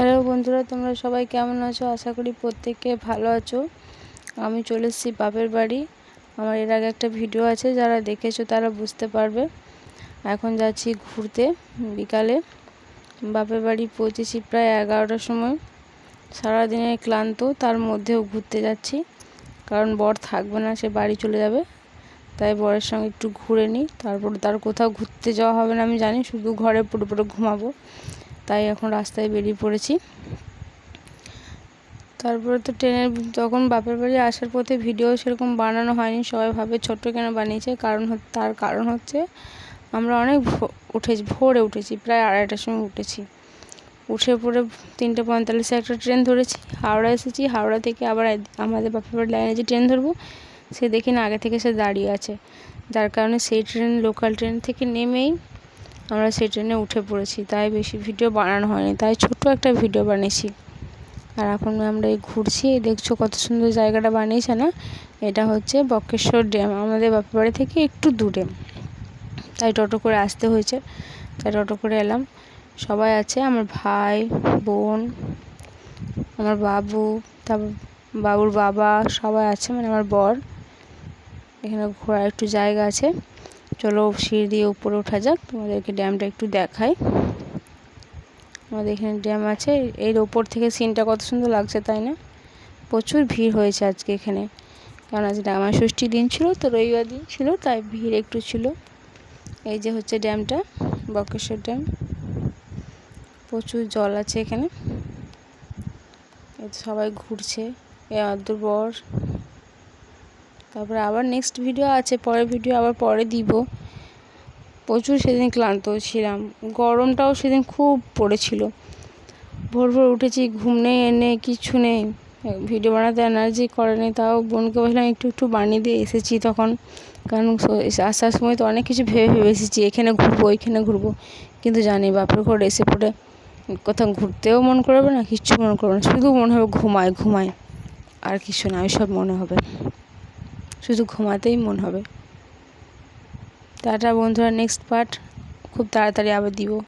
Hello বন্ধুরা, তোমরা সবাই কেমন আছো? আশা করি প্রত্যেকে ভালো আছো। আমি চলে এসেছি বাপের বাড়ি। আমার এর আগে একটা ভিডিও আছে, যারা দেখেছো তারা বুঝতে পারবে। এখন যাচ্ছি ঘুরতে বিকালে। বাপের বাড়ি পৌঁছেছি প্রায় 11টার সময়। সারাদিনের ক্লান্ত, তার মধ্যেও ঘুরতে যাচ্ছি, কারণ বর থাকবে না, সে বাড়ি চলে যাবে। তাই বরের সঙ্গে একটু ঘুরে নিই, তারপর তার কোথাও ঘুরতে যাওয়া হবে না আমি জানি, শুধু ঘরে পুরো ঘুমাবো। তাই এখন রাস্তায় বেরিয়ে পড়েছি। তারপরে তো তখন বাপের বাড়ি আসার পথে ভিডিও সেরকম বানানো হয়নি। সবাই ভাবে ছোট্ট কেন বানিয়েছে, তার কারণ হচ্ছে আমরা অনেক ভোরে উঠেছি, প্রায় 2:30টার সময় উঠেছি। উঠে পড়ে 3:45 একটা ট্রেন ধরেছি, হাওড়া এসেছি। হাওড়া থেকে আবার আমাদের বাপের বাড়ি লাইনে যে ট্রেন ধরবো, সে দেখি না আগে থেকে সে দাঁড়িয়ে আছে, যার কারণে সেই লোকাল ট্রেন থেকে নেমেই আমরা সেই ট্রেনে উঠে পড়েছি। তাই বেশি ভিডিও বানানো হয়নি, তাই ছোট্ট একটা ভিডিও বানিয়েছি। আর এখন আমরা এই ঘুরছি, দেখছো কত সুন্দর জায়গাটা বানিয়েছে না? এটা হচ্ছে বক্রেশ্বর ড্যাম, আমাদের বাপের বাড়ি থেকে একটু দূরে। তাই টোটো করে আসতে হয়েছে, তাই টোটো করে এলাম। সবাই আছে, আমার ভাই, বোন, আমার বাবু, তারপর বাবুর বাবা, সবাই আছে, মানে আমার বর। এখানে ঘোরার একটু জায়গা আছে, চলো সিঁড়ি দিয়ে উপরে ওঠা যাক, তোমাদেরকে ড্যামটা একটু দেখাই। আমাদের এখানে ড্যাম আছে, এর ওপর থেকে সিনটা কত সুন্দর লাগছে, তাই না? প্রচুর ভিড় হয়েছে আজকে এখানে, কারণ আজ জামাই ষষ্ঠীর দিন ছিল, তো রবিবার দিন ছিল, তাই ভিড় একটু ছিল। এই যে হচ্ছে ড্যামটা, বক্রেশ্বর ড্যাম। প্রচুর জল আছে এখানে। সবাই ঘুরছে, আদুর বর। তারপরে আবার নেক্সট ভিডিও আছে, পরের ভিডিও আবার পরে দিব। প্রচুর সেদিন ক্লান্ত ছিলাম, গরমটাও সেদিন খুব পড়েছিল। ভোর উঠেছি, ঘুম নেই, এনে কিছু নেই, ভিডিও বানাতে এনার্জি করেনি। তাও বোনকে বললাম একটু বানিয়ে দিয়ে এসেছি তখন, কারণ আসার সময় তো অনেক কিছু ভেবে এসেছি, এখানে ঘুরবো ওইখানে ঘুরবো, কিন্তু জানি বাপের ঘর এসে পড়ে কোথাও ঘুরতেও মন করবে না, কিচ্ছু মনে করবে না, শুধু মনে হবে ঘুমায়, আর কিছু না, ওইসব মনে হবে, শুধু ঘুমাতেই মন হবে। টাটা বন্ধুরা, নেক্সট পার্ট খুব তাড়াতাড়ি আবার দিব।